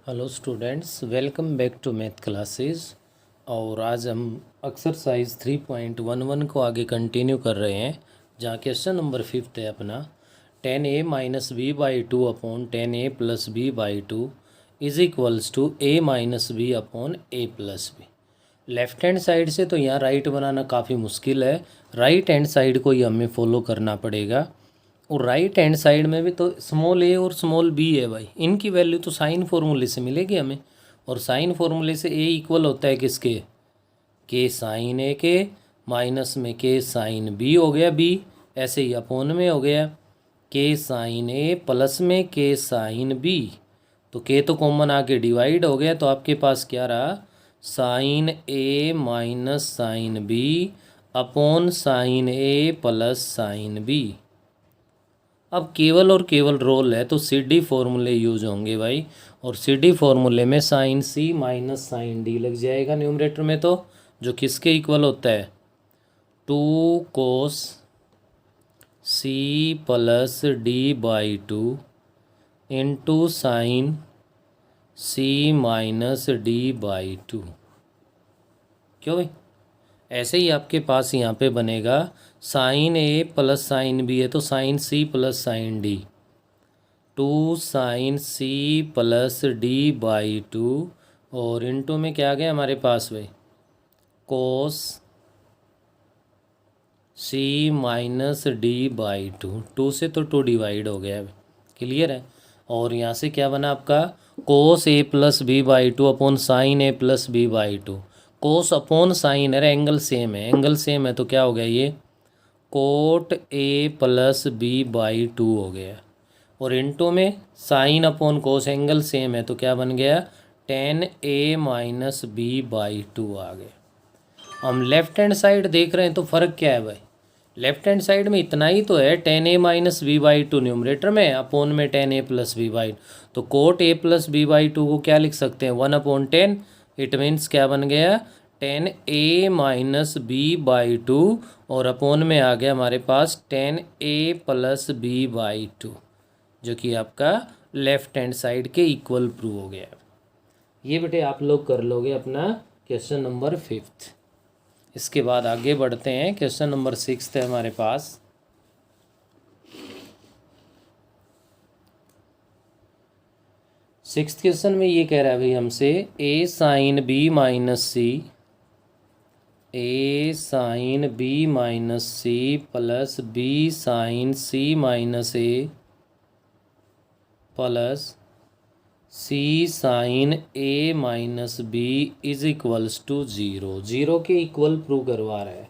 Hello students, welcome back to math classes. और आज हम एक्सरसाइज 3.11 को आगे कंटिन्यू कर रहे हैं, जहाँ क्वेश्चन नंबर 5 है अपना 10a-b/2 upon 10a+b/2 is equals to a-b/a+b। Left hand side से तो यहाँ राइट बनाना काफ़ी मुश्किल है, राइट हैंड साइड को ही हमें फॉलो करना पड़ेगा। और राइट हैंड साइड में भी तो स्मॉल ए और स्मॉल बी है भाई, इनकी वैल्यू तो साइन फॉर्मूले से मिलेगी हमें। और साइन फॉर्मूले से ए इक्वल होता है किसके, के साइन ए के माइनस में के साइन बी हो गया बी, ऐसे ही अपोन में हो गया के साइन ए प्लस में के साइन बी। तो के तो कॉमन आके डिवाइड हो गया, तो आपके पास क्या रहा, sine A minus sine B upon sine A plus sine B. अब केवल और केवल रोल है तो सी डी फॉर्मूले यूज होंगे भाई, और सी डी फॉर्मूले में sine C minus sign D लग जाएगा न्यूमरेटर में, तो जो किसके इक्वल होता है 2 cos C plus d/2 into sine C minus d/2। क्यों भाई, ऐसे ही आपके पास यहाँ पे बनेगा sine A plus sine B है तो sine C plus sine D, 2 sin c plus d/2 और इनटू में क्या आ गया हमारे पास भाई cos c माइनस d/2। 2 से तो 2 डिवाइड हो गया, क्लियर है। और यहाँ से क्या बना आपका cos a plus b/2 upon sine a plus b/2। Cos upon sine, अरे एंगल सेम है, एंगल सेम है तो क्या हो गया ये कोट a प्लस b/2 हो गया। और इनटू में साइन अपॉन कोस, एंगल सेम है तो क्या बन गया tan a माइनस b/2 आ गया। हम लेफ्ट हैंड साइड देख रहे हैं तो फ़र्क क्या है भाई, लेफ्ट हैंड साइड में इतना ही तो है tan a minus b/2 numerator में, अपॉन में tan a प्लस b/2। तो कोट a प्लस b/2 को क्या लिख सकते हैं 1/10। इट मीन्स क्या बन गया tan a माइनस b/2 और अपॉन में आ गया हमारे पास tan a प्लस b/2, जो कि आपका लेफ्ट हैंड साइड के इक्वल प्रूव हो गया। ये बेटे आप लोग कर लोगे अपना क्वेश्चन नंबर 5। इसके बाद आगे बढ़ते हैं, क्वेश्चन नंबर 6 है हमारे पास। सिक्स क्वेश्चन में ये कह रहा है भाई हमसे A sine B minus C, A sine B minus C plus B sine C minus A plus C sine A minus B is equals to 0। 0 के इक्वल प्रूव करवा रहा है,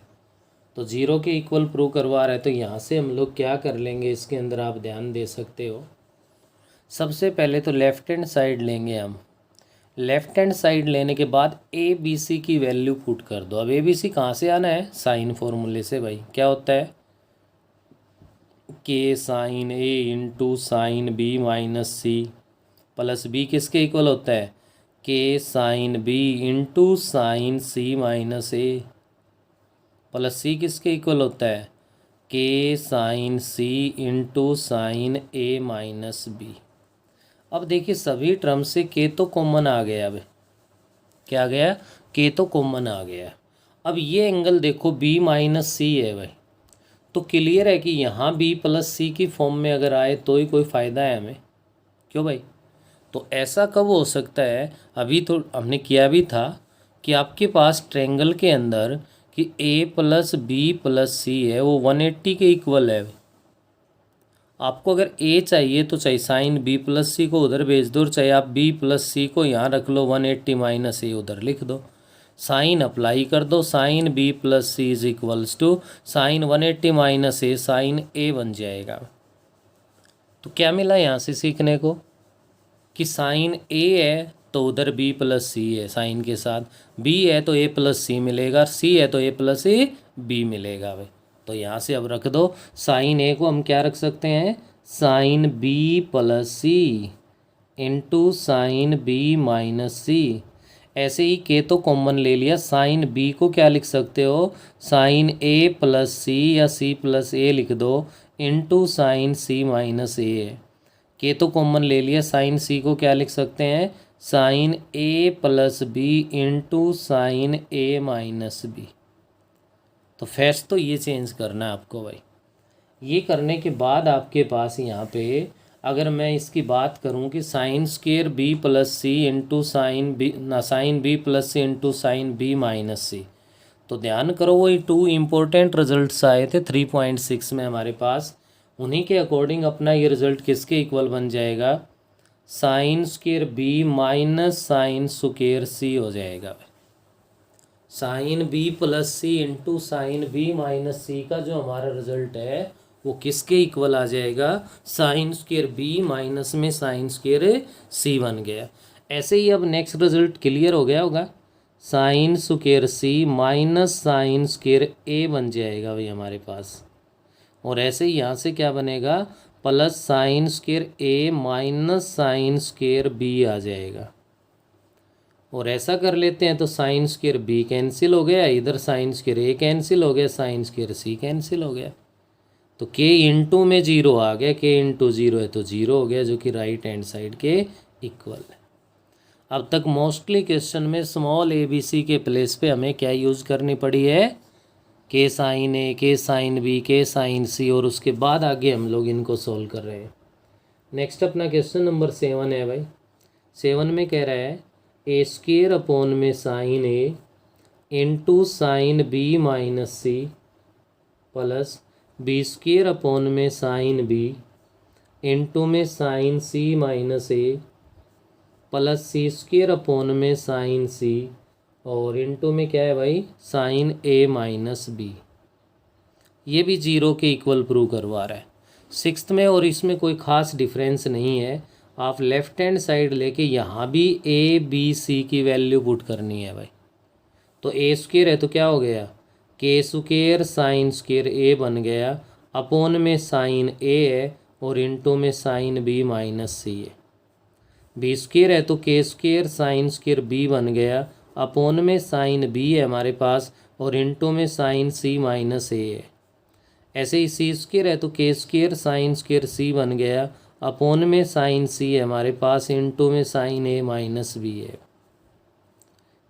तो 0 के इक्वल प्रूव करवा रहा है तो यहाँ से हम लोग क्या कर लेंगे, इसके अंदर आप ध्यान दे सकते हो। सबसे पहले तो लेफ्ट हैंड साइड लेंगे हम, लेफ्ट हैंड साइड लेने के बाद ए बी सी की वैल्यू पुट कर दो। अब ए बी सी कहाँ से आना है, साइन फॉर्मूले से भाई। क्या होता है के sine A into sine B minus C plus B किसके इक्वल होता है के sine B into sine C minus A plus सी किसके इक्वल होता है के sine C into sine A minus B. अब देखिए सभी टर्म से के तो कॉमन आ गया, अब क्या आ गया के तो कॉमन आ गया। अब ये एंगल देखो बी माइनस सी है भाई, तो क्लियर है कि यहाँ बी प्लस सी की फॉर्म में अगर आए तो ही कोई फ़ायदा है हमें, क्यों भाई। तो ऐसा कब हो सकता है, अभी तो हमने किया भी था कि आपके पास ट्रायंगल के अंदर कि ए प्लस बी प्लस सी है वो 180 के इक्वल है। आपको अगर ए चाहिए तो चाहे साइन बी प्लस सी को उधर भेज दो, और चाहे आप बी प्लस सी को यहाँ रख लो 180 माइनस ए उधर लिख दो, साइन अप्लाई कर दो, sine B plus C is equals to sine 180 minus A sine A बन जाएगा। तो क्या मिला यहाँ से सीखने को कि साइन ए है तो उधर बी प्लस सी है साइन के साथ, बी है तो ए प्लस सी मिलेगा, सी है तो ए प्लस ए बी मिलेगा भाई। तो यहाँ से अब रख दो साइन ए को हम क्या रख सकते हैं साइन बी प्लस सी इंटू साइन बी माइनस सी। ऐसे ही के तो कॉमन ले लिया, साइन बी को क्या लिख सकते हो साइन ए प्लस सी या सी प्लस ए लिख दो इंटू साइन सी माइनस ए। के तो कॉमन ले लिया, साइन सी को क्या लिख सकते हैं sign A plus B into sine A minus B. तो फर्स्ट तो ये चेंज करना है आपको भाई। ये करने के बाद आपके पास यहाँ पे अगर मैं इसकी बात करूँ कि साइन स्क्वेयर बी प्लस सी इंटू साइन बी ना साइन बी प्लस सी इंटू साइन बी माइनस सी, तो ध्यान करो वही 2 इम्पोर्टेंट रिजल्ट्स आए थे 3.6 में हमारे पास, उन्हीं के अकॉर्डिंग अपना ये रिजल्ट किसके इक्वल बन जाएगा, sine square B minus sine square C हो जाएगा। साइन बी प्लस सी into sine B minus C का जो हमारा रिजल्ट है वो किसके इक्वल आ जाएगा, साइन स्क्वेयर बी माइनस में साइन स्क्वेयर सी बन गया। ऐसे ही अब नेक्स्ट रिजल्ट क्लियर हो गया होगा, साइन स्क्वेयर सी माइनस साइन स्क्वेयर ए बन जाएगा भाई हमारे पास। और ऐसे ही यहाँ से क्या बनेगा, प्लस साइन स्क्वेयर ए माइनस साइन स्क्वेयर बी आ जाएगा। और ऐसा कर लेते हैं तो साइन स्क्वेयर बी कैंसिल हो गया, इधर साइन स्क्वेयर ए कैंसिल हो गया, साइन स्क्वेयर सी कैंसिल हो गया, तो के इंटू में जीरो आ गया, के इंटू जीरो है तो जीरो हो गया, जो कि राइट हैंड साइड के इक्वल है। अब तक मोस्टली क्वेश्चन में स्मॉल ए बी सी के प्लेस पे हमें क्या यूज़ करनी पड़ी है, के साइन ए, के साइन बी, के साइन सी, और उसके बाद आगे हम लोग इनको सोल्व कर रहे हैं। नेक्स्ट अपना क्वेश्चन नंबर 7 है भाई। 7 में कह रहा है ए स्क्वेयर अपॉन में sine A into sine B minus C plus B square upon में साइन बी इंटू में sine C minus A plus C square upon में साइन सी और इंटू में क्या है भाई, साइन ए माइनस बी। ये भी जीरो के इक्वल प्रूव करवा रहा है 6th में, और इसमें कोई ख़ास डिफरेंस नहीं है। आप लेफ्ट हैंड साइड लेके यहाँ भी ए बी सी की वैल्यू पुट करनी है भाई। तो ए स्क्वेयर है तो क्या हो गया, के स्क्वेयर साइन स्क्वेयर ए बन गया, अपॉन में साइन ए है और इंटू में साइन बी माइनस सी है। बी स्क्वेयर है तो के स्क्वेयर साइन स्क्वेयर बी बन गया, अपॉन में साइन बी है हमारे पास और इंटू में साइन सी माइनस ए है। ऐसे ही सी स्क्वेयर है तो के स्क्वेयर साइन स्क्वेयर सी बन गया, अपॉन में साइन सी है हमारे पास, इंटू में साइन ए माइनस बी है।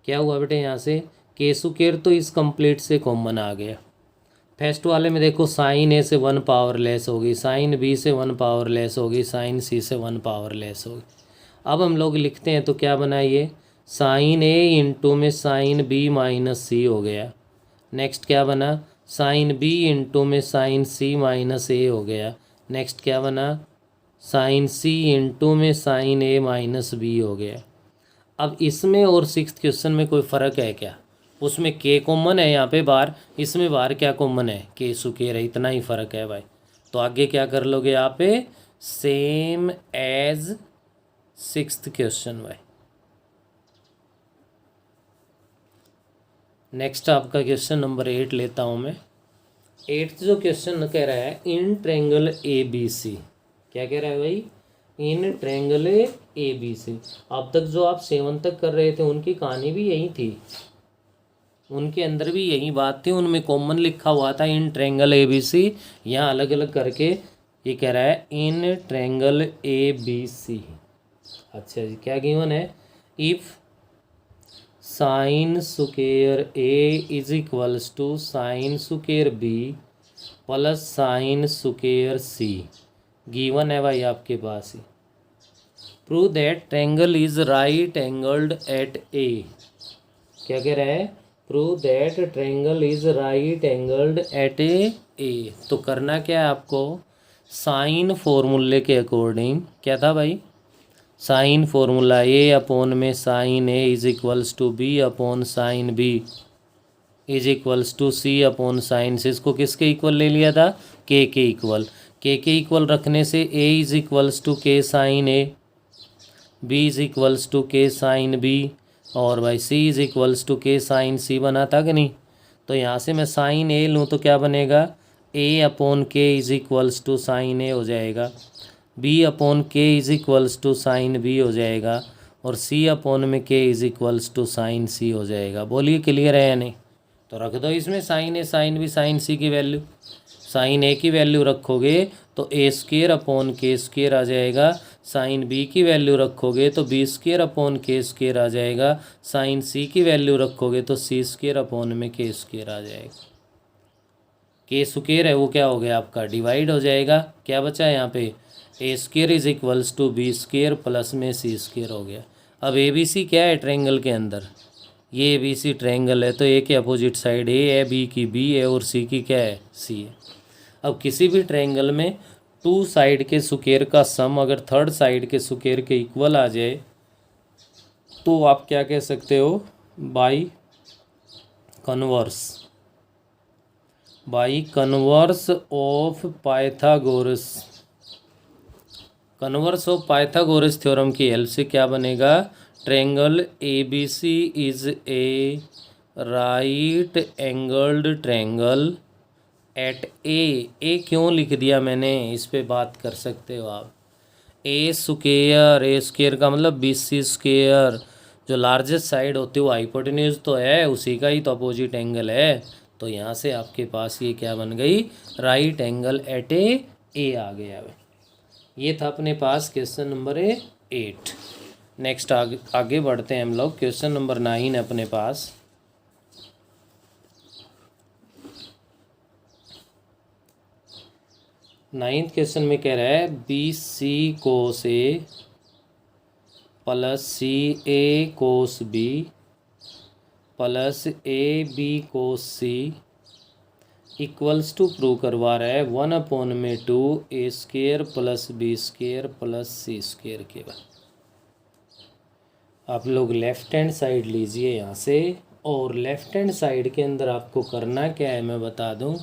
क्या हुआ बेटे, यहाँ से के स्क्वेयर तो इस कंप्लीट से कॉमन आ गया। फर्स्ट वाले में देखो साइन ए से 1 पावर लेस होगी, साइन बी से 1 पावर लेस होगी, साइन सी से 1 पावर लेस होगी। अब हम लोग लिखते हैं तो क्या बनाइए, साइन ए इंटू में साइन बी माइनस सी हो गया। नेक्स्ट क्या बना, साइन बी इंटू में साइन सी माइनस ए हो गया। नेक्स्ट क्या बना, साइन सी इंटू में साइन ए माइनस बी हो गया। अब इसमें और 6th क्वेश्चन में कोई फ़र्क है क्या, उसमें के कॉमन है यहाँ पे बाहर, इसमें बाहर क्या कॉमन है, के स्क्वेयर है, इतना ही फ़र्क है भाई। तो आगे क्या कर लोगे यहाँ पे, सेम एज 6th क्वेश्चन भाई। नेक्स्ट आपका क्वेश्चन नंबर 8 लेता हूँ मैं। 8th जो क्वेश्चन कह रहा है इन ट्रायंगल ए बी सी, क्या कह रहा है भाई, इन ट्रायंगल ए बी सी। अब तक जो आप 7 तक कर रहे थे उनकी कहानी भी यही थी, उनके अंदर भी यही बात थी, उनमें कॉमन लिखा हुआ था इन ट्रायंगल ए बी सी। यहाँ अलग अलग करके ये कह रहा है इन ट्रायंगल ए बी सी। अच्छा जी, क्या गिवन है, if sine square A is equals to sine square B plus sine square C, given है भाई आपके पास ही। Prove that triangle is right angled at A, क्या कह रहा है, prove that triangle is right angled at A. तो करना क्या है आपको, साइन फॉर्मूले के अकॉर्डिंग, क्या था भाई, साइन फॉर्मूला ए अपॉन में sine A is equals to B upon sine B is equals to C upon sine से। इसको किसके इक्वल ले लिया था, के इक्वल। के इक्वल रखने से A is equals to K sine A, B is equals to K sine B, और भाई C is equals to K sine C बना था कि नहीं। तो यहाँ से मैं साइन ए लूँ तो क्या बनेगा, A upon K is equals to sine A हो जाएगा, B upon K is equals to sine B हो जाएगा, और सी अपॉन में K is equals to sine C हो जाएगा। बोलिए क्लियर है या नहीं। तो रख दो इसमें साइन ए साइन बी साइन सी की वैल्यू। साइन ए की वैल्यू रखोगे तो ए स्क्वेयर अपॉन के स्क्वेयर आ जाएगा, साइन बी की वैल्यू रखोगे तो बी स्क्र अपॉन के स्क्र आ जाएगा, साइन सी की वैल्यू रखोगे तो सी स्क्र अपॉन में के स्क्र आ जाएगा। के स्क्र है वो क्या हो गया आपका, डिवाइड हो जाएगा। क्या बचा है यहाँ पे, A square is equals to B square plus में सी स्क्र हो गया। अब ए बी सी क्या है ट्रायंगल के अंदर, ये ए बी सी ट्रायंगल है तो ए के अपोजिट साइड ए है, बी की बी है और सी की क्या है, सी है। अब किसी भी ट्रायंगल में टू साइड के स्क्वायर का सम अगर थर्ड साइड के स्क्वायर के इक्वल आ जाए तो आप क्या कह सकते हो, by converse, by converse of Pythagoras. Converse of Pythagoras theorem की हेल्प से क्या बनेगा, triangle A B C is a right angled triangle at A क्यों लिख दिया मैंने, इस पे बात कर सकते हो आप। ए स्क्वायर का मतलब बी सी स्क्वायर, जो लार्जेस्ट साइड होती है वो हाइपोटेन्यूज तो है, उसी का ही तो अपोजिट एंगल है। तो यहाँ से आपके पास ये क्या बन गई, राइट एंगल एट ए आ गया। ये था अपने पास क्वेश्चन नंबर 8। नेक्स्ट आगे बढ़ते हैं हम लोग, क्वेश्चन नंबर 9 है अपने पास। नाइन्थ क्वेश्चन में कह रहा है B C cos A plus C A cos B plus A B cos C equals to prove करवा रहा है 1/2 A square plus B square plus C square के बाद। आप लोग लेफ्ट हैंड साइड लीजिए यहाँ से, और लेफ्ट हैंड साइड के अंदर आपको करना क्या है मैं बता दूँ,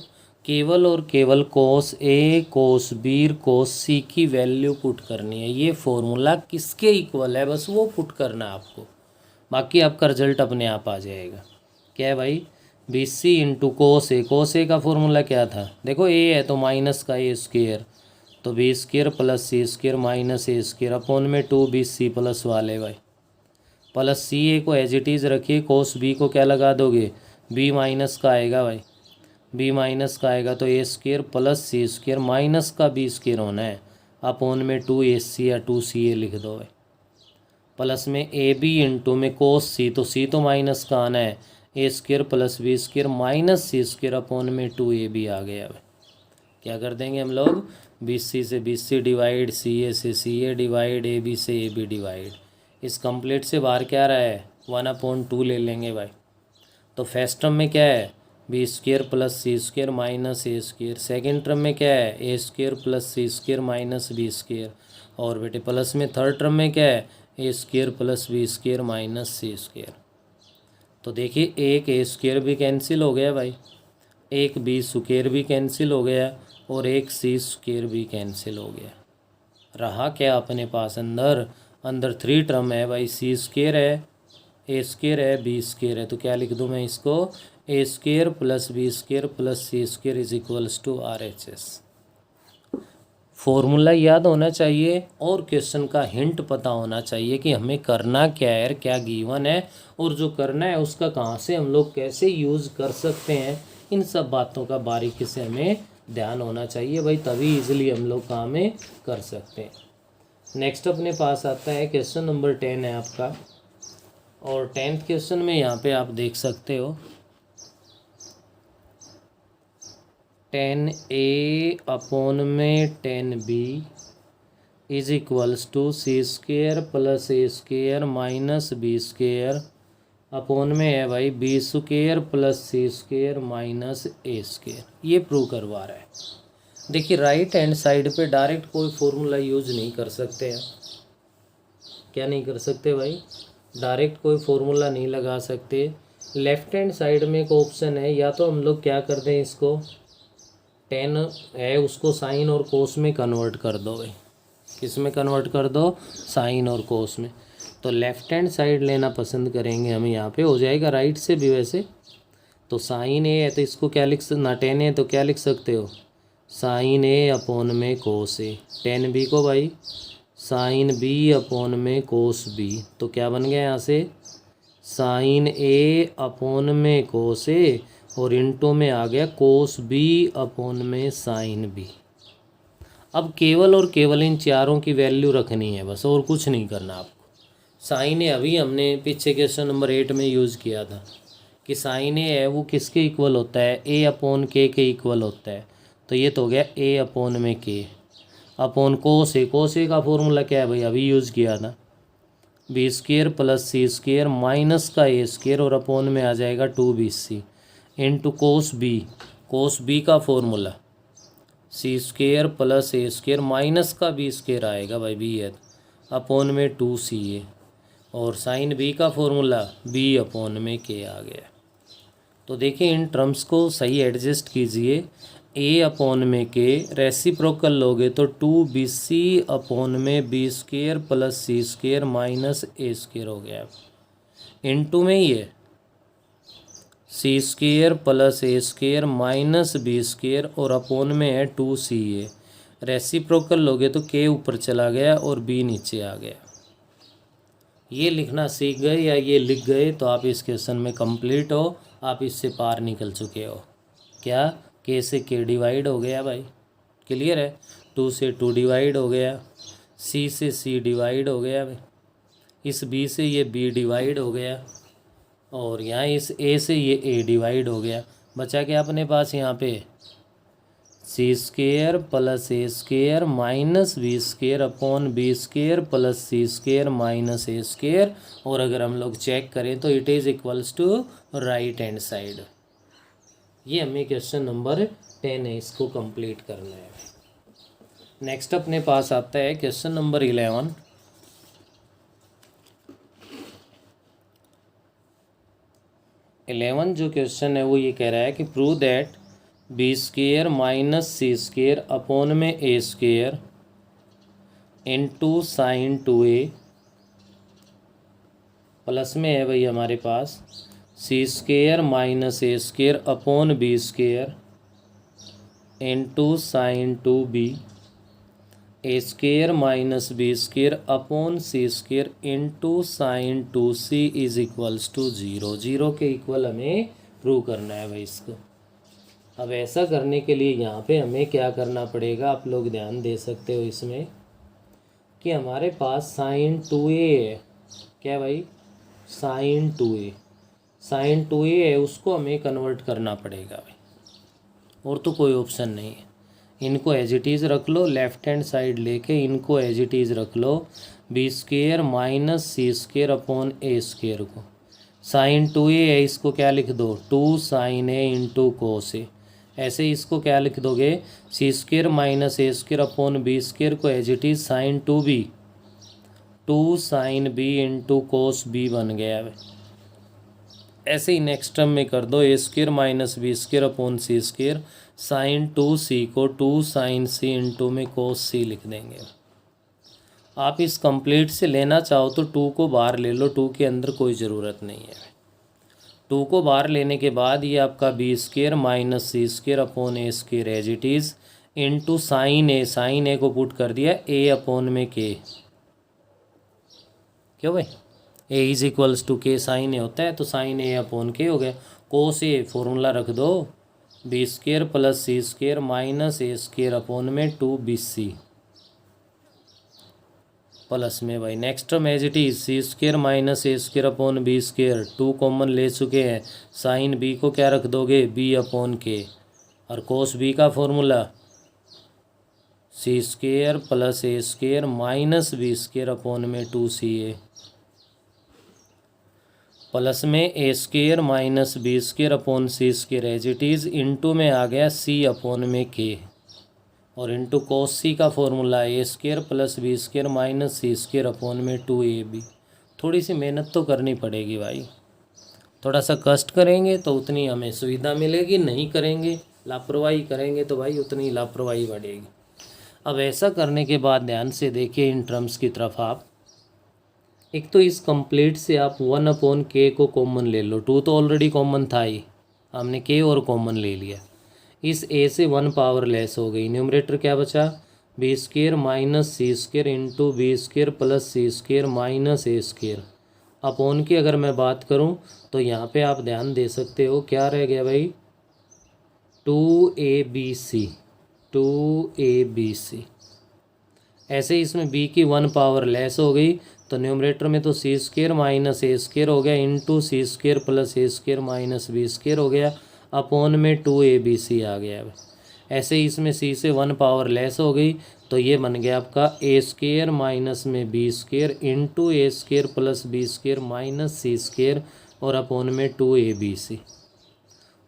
केवल और केवल कोस ए कोस बी कोस सी की वैल्यू पुट करनी है। ये फॉर्मूला किसके इक्वल है बस वो पुट करना है आपको, बाकी आपका रिजल्ट अपने आप आ जाएगा। क्या है भाई, बी सी इंटू कोस ए का फॉर्मूला क्या था, देखो ए है तो माइनस का ए स्क्र, तो बी स्क्र प्लस सी स्क्र माइनस ए स्क्र अपॉन में 2 बी सी प्लस वाले भाई, प्लस सी ए को एज इट इज़ रखिए, कोस बी को क्या लगा दोगे, बी माइनस का आएगा भाई, बी माइनस का आएगा तो ए स्क्र प्लस सी स्क्र माइनस का बी स्क्र होना है, अपॉन में 2 ए सी या 2 सी ए लिख दो भाई, प्लस में ए बी इंटू में कोस सी, तो सी तो माइनस का आना है, A square plus B square minus C square upon में 2 ए बी आ गया भाई। क्या कर देंगे हम लोग, बी सी से बी सी डिवाइड, सी ए से सी ए डिवाइड, ए बी से ए बी डिवाइड। इस कंप्लीट से बाहर क्या आ रहा है, 1/2 ले लेंगे भाई। तो फर्स्ट टर्म में क्या है, बी स्क्र प्लस सी स्क्र माइनस ए स्क्र, सेकेंड टर्म में क्या है, A square plus C square minus B square, और बेटे प्लस में थर्ड टर्म में क्या है, A square plus B square minus C square. तो देखिए एक ए स्क्र भी कैंसिल हो गया भाई, एक बी स्क्र भी कैंसिल हो गया, और एक सी स्क्र भी कैंसिल हो गया। रहा क्या अपने पास अंदर 3 टर्म है भाई, सी स्क्र है, ए स्क्र है, बी स्क्र है, तो क्या लिख दूँ मैं इसको, A square plus B square plus C square is equals to RHS। Formula याद होना चाहिए और क्वेश्चन का हिंट पता होना चाहिए कि हमें करना क्या है, क्या गिवन है, और जो करना है उसका कहाँ से हम लोग कैसे यूज़ कर सकते हैं, इन सब बातों का बारीकी से हमें ध्यान होना चाहिए भाई, तभी इजीली हम लोग काम में कर सकते हैं। नेक्स्ट अपने पास आता है क्वेश्चन नंबर 10 है आपका, और 10th क्वेश्चन में यहाँ पे आप देख सकते हो 10a अपॉन में 10b is equals to C square plus A square minus B square upon में है भाई बी स्क्र प्लस सी स्क्र माइनस ए स्क्र। ये प्रूव करवा रहा है। देखिए राइट हैंड साइड पे डायरेक्ट कोई फॉर्मूला यूज नहीं कर सकते हैं, क्या नहीं कर सकते भाई, डायरेक्ट कोई फॉर्मूला नहीं लगा सकते। लेफ्ट हैंड साइड में एक ऑप्शन है, या तो हम लोग क्या कर दें, इसको 10 है उसको साइन और कोस में कन्वर्ट कर दो भाई, किस में कन्वर्ट कर दो, साइन और कोस में। तो लेफ्ट हैंड साइड लेना पसंद करेंगे हम, यहाँ पे हो जाएगा राइट से भी वैसे, तो साइन ए है तो इसको क्या लिख सकते ना, 10 है तो क्या लिख सकते हो, साइन ए अपॉन में कोस ए, 10b को भाई साइन बी अपॉन में कोस बी, तो क्या बन गया यहाँ से साइन ए अपॉन में कोस ए, और इंटू में आ गया कोस बी अपॉन में साइन बी। अब केवल और केवल इन चारों की वैल्यू रखनी है बस, और कुछ नहीं करना आपको। साइन ए अभी हमने पीछे क्वेश्चन नंबर 8 में यूज़ किया था कि साइन ए है वो किसके इक्वल होता है, ए अपॉन के इक्वल होता है। तो ये तो हो गया ए अपॉन में के अपॉन कोस ए का फॉर्मूला क्या है भाई, अभी यूज़ किया था, बी स्क्र प्लस सी स्क्र माइनस का ए स्क्र और अपॉन में आ जाएगा 2bc इंटू कोस बी का फॉर्मूला सी स्क्र प्लस ए स्क्र माइनस का बी स्क्र आएगा भाई, बी है अपॉन में 2ca और साइन बी का फॉर्मूला बी अपॉन में के आ गया। तो देखिए इन टर्म्स को सही एडजस्ट कीजिए, ए अपॉन में के रेसिप्रोकल लोगे तो 2bc अपॉन में बी स्क्र प्लस सी स्क्र माइनस ए स्क्र हो गया, इनटू में ही है सी स्क्र प्लस ए स्क्र माइनस बी स्क्र और अपॉन में है 2ca। रेसिप्रोकल लोगे तो के ऊपर चला गया और बी नीचे आ गया। ये लिखना सीख गए या ये लिख गए तो आप इस क्वेश्चन में कंप्लीट हो, आप इससे पार निकल चुके हो। क्या के से के डिवाइड हो गया भाई, क्लियर है, 2 से 2 डिवाइड हो गया, सी से सी डिवाइड हो गया भाई, इस बी से ये बी डिवाइड हो गया और यहाँ इस ए से ये ए डिवाइड हो गया। बचा क्या अपने पास यहाँ पे, सी स्क्र प्लस ए square minus B square upon B square plus सी स्क्र माइनस ए स्क्र। और अगर हम लोग चेक करें तो it is equals to right hand side. ये हमें क्वेश्चन नंबर 10 है, इसको कंप्लीट करना है। नेक्स्ट अपने पास आता है क्वेश्चन नंबर 11। जो क्वेश्चन है वो ये कह रहा है कि prove that B square minus C square upon में ए square into sine 2a plus में है भाई हमारे पास C square minus A square upon B square into sine 2b A square minus B square upon C square into sine 2c is equals to 0। 0 के equal हमें prove करना है भाई इसको। अब ऐसा करने के लिए यहाँ पे हमें क्या करना पड़ेगा, आप लोग ध्यान दे सकते हो इसमें कि हमारे पास साइन 2a है, क्या भाई, साइन 2a है, उसको हमें कन्वर्ट करना पड़ेगा भाई, और तो कोई ऑप्शन नहीं है। इनको एज इट इज़ रख लो, लेफ्ट हैंड साइड लेके इनको एज इट इज़ रख लो, B square minus C square upon a square को। साइन 2a है, इसको क्या लिख दो, 2 साइन ए इंटू कोस ए। ऐसे ही इसको क्या लिख दोगे, सी स्क्र माइनस ए स्क्र अपॉन बी स्क्र को as it is sine 2b, 2 sine B into cos B बन गया है। ऐसे ही नेक्स्ट टर्म में कर दो, A square minus B square upon C square sine 2c को 2 साइन सी इंटू में कोस सी लिख देंगे। आप इस कंप्लीट से लेना चाहो तो 2 को बाहर ले लो, 2 के अंदर कोई ज़रूरत नहीं है। 2 को बाहर लेने के बाद ये आपका b square minus C square upon a square as it is into sine a को पुट कर दिया ए अपॉन में के। क्यों भाई, ए is equals to K sine ए होता है, तो साइन ए अपॉन के हो गया। कोस ए फॉर्मूला रख दो, बी स्क्र प्लस सी स्क्र माइनस ए स्क्र अपॉन में 2bc प्लस में भाई next term as it is C square minus A square upon B square, 2 common ले चुके हैं, साइन बी को क्या रख दोगे, बी अपॉन के, और कोस बी का फॉर्मूला सी स्क्र प्लस ए square minus B square upon में 2ca प्लस में ए square minus B square upon C square as it is into में आ गया सी अपॉन में के, और इंटू कोस सी का formula a square plus B square minus C square upon में 2ab। थोड़ी सी मेहनत तो करनी पड़ेगी भाई, थोड़ा सा कष्ट करेंगे तो उतनी हमें सुविधा मिलेगी, नहीं करेंगे लापरवाही करेंगे तो भाई उतनी लापरवाही बढ़ेगी। अब ऐसा करने के बाद ध्यान से देखिए इन टर्म्स की तरफ आप, एक तो इस कंप्लीट से आप 1 अपॉन के को कॉमन ले लो, 2 तो ऑलरेडी कॉमन था ही, हमने के और कॉमन ले लिया, इस ए से 1 पावर लेस हो गई, न्यूमरेटर क्या बचा, बी स्क्र माइनस सी square into b square plus सी स्क्र माइनस ए स्क्र अपॉन की अगर मैं बात करूं तो यहाँ पे आप ध्यान दे सकते हो क्या रह गया भाई, 2abc ऐसे ही इसमें b की 1 पावर लेस हो गई, तो न्यूमरेटर में तो सी स्क्र माइनस ए स्क्र हो गया इंटू सी स्क्र प्लस ए स्क्र माइनस बी स्क्र हो गया, अपॉन में 2abc आ गया। ऐसे ही इसमें c से 1 पावर लेस हो गई, तो ये बन गया आपका ए स्क्र माइनस में b square into a square plus B square minus C square और अपॉन में 2abc।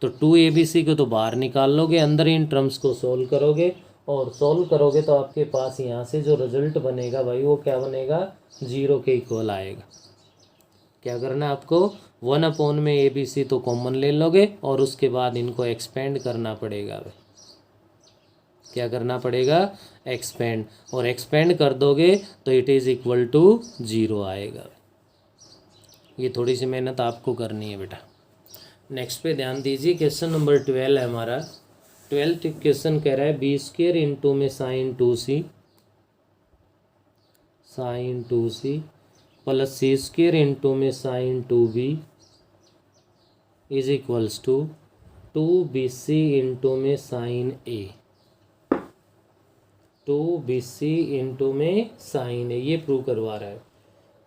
तो 2abc को तो बाहर निकाल लोगे, अंदर इन टर्म्स को सोल्व करोगे, और सोल्व करोगे तो आपके पास यहाँ से जो रिजल्ट बनेगा भाई वो क्या बनेगा, 0 के इक्वल आएगा। क्या करना है आपको, 1 अपॉन में abc तो कॉमन ले लोगे और उसके बाद इनको एक्सपेंड करना पड़ेगा भाई। क्या करना पड़ेगा, एक्सपेंड, और एक्सपेंड कर दोगे तो इट इज़ इक्वल टू 0 आएगा। ये थोड़ी सी मेहनत आपको करनी है बेटा। नेक्स्ट पे ध्यान दीजिए, क्वेश्चन नंबर 12 है हमारा। 12th क्वेश्चन कह रहा है बी स्क्र इंटू में साइन 2c प्लस सी स्क्र इंटू में sine 2b is equals to 2bc into में साइन a। 2bc इंटू में साइन a ये प्रूव करवा रहा है।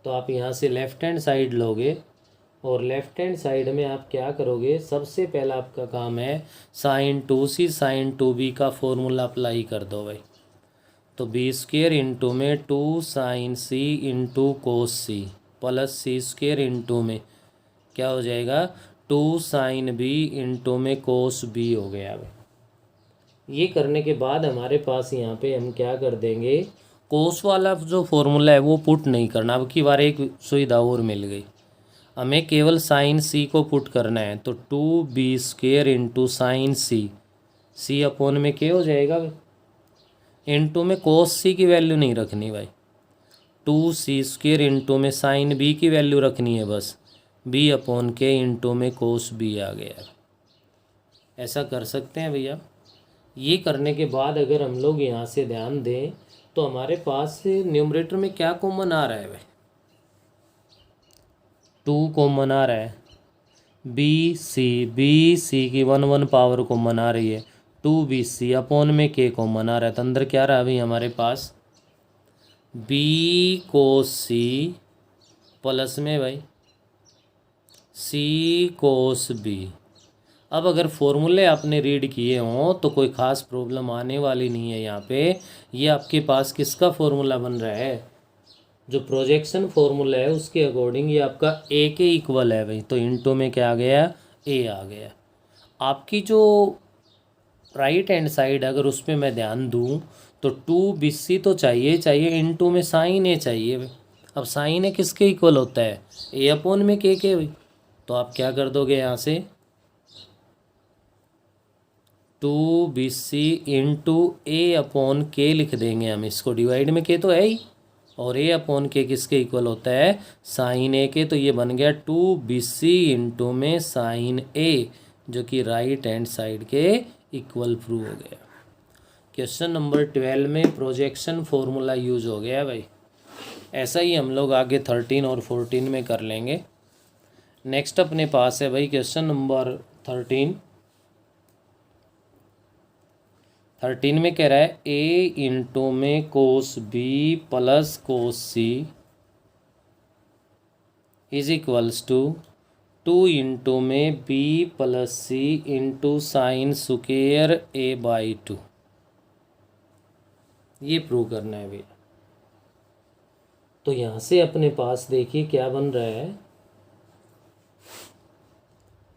तो आप यहाँ से लेफ्ट हैंड साइड लोगे और लेफ्ट हैंड साइड में आप क्या करोगे, सबसे पहला आपका काम है साइन 2c साइन 2b का फॉर्मूला अप्लाई कर दो भाई। तो बी स्क्र इंटू में 2 sine c into cos c plus सी स्क्र इंटू में क्या हो जाएगा 2 साइन b इंटू में कोस b हो गया भाई। ये करने के बाद हमारे पास यहाँ पे हम क्या कर देंगे, कोस वाला जो फॉर्मूला है वो पुट नहीं करना। अब की बार एक सुविधा और मिल गई, हमें केवल साइन सी को पुट करना है। तो 2b स्क्र इंटू साइन सी अपॉन में क्या हो जाएगा, इंटू में कोस सी की वैल्यू नहीं रखनी भाई, 2c स्क्र इंटू में साइन b की वैल्यू रखनी है बस, b अपॉन के इंटू में कोस b आ गया। ऐसा कर सकते हैं भैया। ये करने के बाद अगर हम लोग यहाँ से ध्यान दें तो हमारे पास न्यूमरेटर में क्या कॉमन आ रहा है भाई, 2 कॉमन आ रहा है, बी सी की 1 पावर कॉमन आ रही है, 2bc अपॉन में के कॉमन आ रहा है। तो अंदर क्या रहा अभी हमारे पास, b कोस c प्लस में भाई c कोस b। अब अगर फॉर्मूले आपने रीड किए हों तो कोई ख़ास प्रॉब्लम आने वाली नहीं है यहाँ पे। ये आपके पास किसका फॉर्मूला बन रहा है, जो प्रोजेक्शन फॉर्मूला है उसके अकॉर्डिंग ये आपका ए के इक्वल है भाई। तो इंटू में क्या आ गया, ए आ गया। आपकी जो राइट हैंड साइड अगर उस पर मैं ध्यान दूँ तो 2bc तो चाहिए इंटू में साइन ए चाहिए भाई। अब साइन ए किसके इक्वल होता है, ए अपॉन में के भाई। तो आप क्या कर दोगे यहाँ से 2bc इंटू ए अपॉन के लिख देंगे हम, इसको डिवाइड में के तो है ही, और ए अपॉन के किसके इक्वल होता है, साइन ए के। तो ये बन गया 2bc इंटू में साइन ए, जो कि राइट हैंड साइड के इक्वल प्रूव हो गया। क्वेश्चन नंबर 12 में प्रोजेक्शन फॉर्मूला यूज हो गया भाई। ऐसा ही हम लोग आगे 13 और 14 में कर लेंगे। नेक्स्ट अपने पास है भाई क्वेश्चन नंबर 13 में कह रहा है a इंटू में cos b plus cos c is equals to 2 into में b plus c into sine square a/2। ये प्रूव करना है भैया। तो यहाँ से अपने पास देखिए क्या बन रहा है,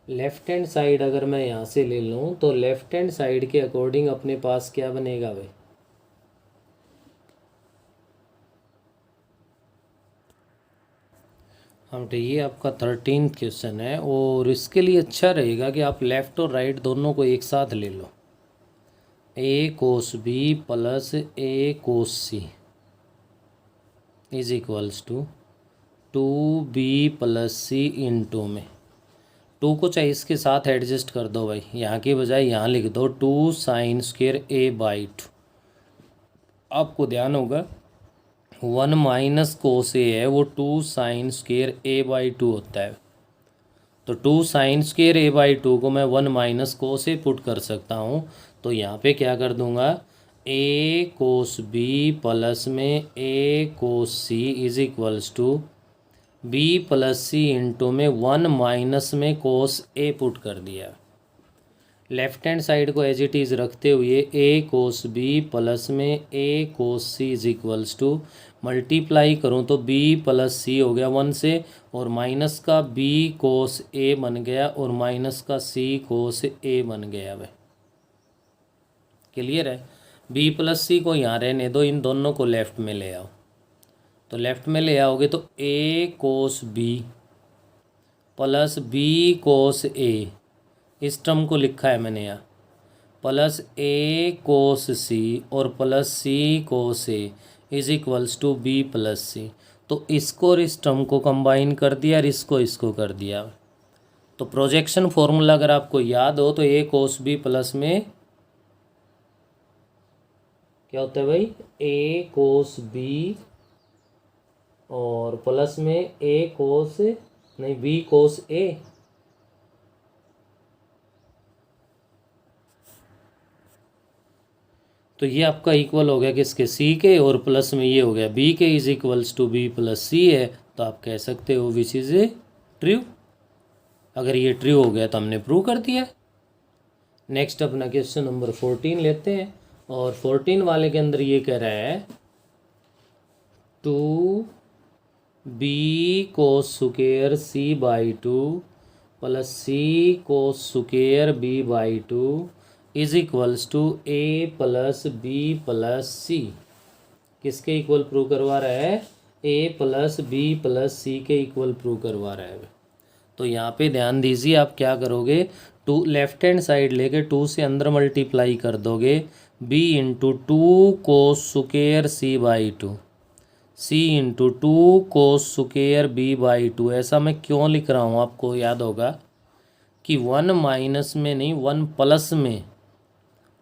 लेफ्ट हैंड साइड अगर मैं यहाँ से ले लूँ तो लेफ्ट हैंड साइड के अकॉर्डिंग अपने पास क्या बनेगा भाई, हम तो ये आपका 13 क्वेश्चन है और इसके लिए अच्छा रहेगा कि आप लेफ़्ट और राइट दोनों को एक साथ ले लो। a cos b plus a cos c is equals to 2b plus c into में 2 को चाहे इसके साथ एडजस्ट कर दो भाई, यहाँ के बजाय यहाँ लिख दो 2 साइन स्क्वायर a/2। आपको ध्यान होगा 1 माइनस कोस ए है वो 2 साइन स्क्वायर a/2 होता है। तो 2 साइन स्क्वायर a/2 को मैं 1 माइनस कोस ए पुट कर सकता हूँ। तो यहाँ पे क्या कर दूंगा, ए कोस बी प्लस में a cos c is equals to b plus C into में 1 माइनस में कोस ए पुट कर दिया। लेफ्ट हैंड साइड को एज इट इज़ रखते हुए ए कोस बी प्लस में a cos c is equals to multiply करूँ तो बी प्लस सी हो गया 1 से, और माइनस का बी कोस ए बन गया और माइनस का सी कोस ए बन गया। वह क्लियर है। बी प्लस सी को यहाँ रहने दो, इन दोनों को लेफ़्ट में ले आओ। तो लेफ़्ट में ले आओगे तो ए कोस बी प्लस बी कोस ए, इस टर्म को लिखा है मैंने यहाँ, प्लस ए कोस सी और plus c cos a is equals to b plus c. तो इसको और इस टर्म को कंबाइन कर दिया और इसको कर दिया। तो प्रोजेक्शन फॉर्मूला अगर आपको याद हो तो ए कोस बी प्लस में क्या होता है भाई, ए कोस बी और प्लस में ए कोस नहीं बी कोस ए, तो ये आपका इक्वल हो गया किसके, सी के, और प्लस में ये हो गया बी के is equals to b plus c है। तो आप कह सकते हो विच इज ए ट्रू। अगर ये ट्रू हो गया तो हमने प्रूव कर दिया। नेक्स्ट अपना क्वेश्चन नंबर 14 लेते हैं, और 14 वाले के अंदर ये कह रहा है 2b cos square C by 2 plus c cos square B by 2 is equals to A plus B plus सी। किसके इक्वल प्रूव करवा रहा है, a plus B plus c के इक्वल प्रूव करवा रहा है। तो यहाँ पे ध्यान दीजिए, आप क्या करोगे, 2 लेफ्ट हैंड साइड लेके 2 से अंदर मल्टीप्लाई कर दोगे, b into 2 cos square C by 2, सी into 2 cos square B by 2। ऐसा मैं क्यों लिख रहा हूँ आपको याद होगा कि 1 माइनस में नहीं 1 प्लस में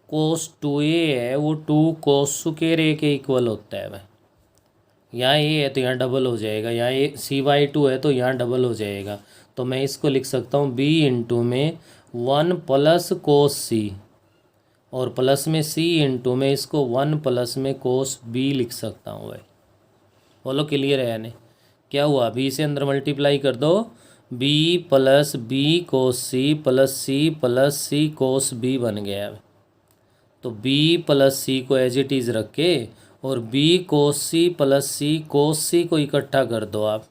कोस 2a है, वो 2 कोस स्क्वायर ए के इक्वल होता है। वह यहाँ ए है तो यहाँ डबल हो जाएगा, यहाँ ए सी बाई 2 है तो यहाँ डबल हो जाएगा। तो मैं इसको लिख सकता हूँ b इंटू में 1 प्लस कोस सी और प्लस में c इंटू में इसको 1 प्लस में कोस b लिख सकता हूँ। भाई बोलो क्लियर है यानी क्या हुआ, b से अंदर मल्टीप्लाई कर दो, b plus B cos C plus c कोस b बन गया। तो b प्लस सी को एज इट इज़ रख के और b कोस सी प्लस सी कोस सी को इकट्ठा कर दो आप।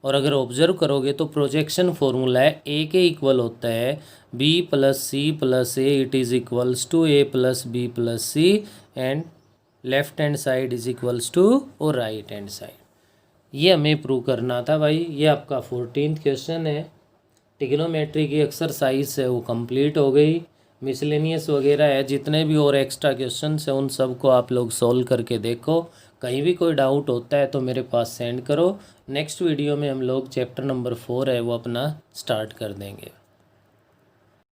और अगर ऑब्जर्व करोगे तो प्रोजेक्शन फॉर्मूला है ए के इक्वल होता है b plus C plus A, it is equals to A plus B plus C, and left hand side is equals to और राइट हैंड साइड। ये हमें प्रूव करना था भाई। ये आपका 14th क्वेश्चन है। ट्रिग्नोमेट्री की एक्सरसाइज है वो कंप्लीट हो गई। मिसलेनियस वगैरह है, जितने भी और एक्स्ट्रा क्वेश्चन है उन सब को आप लोग सॉल्व करके देखो। कहीं भी कोई डाउट होता है तो मेरे पास सेंड करो। नेक्स्ट वीडियो में हम लोग चैप्टर नंबर 4 है वो अपना स्टार्ट कर देंगे।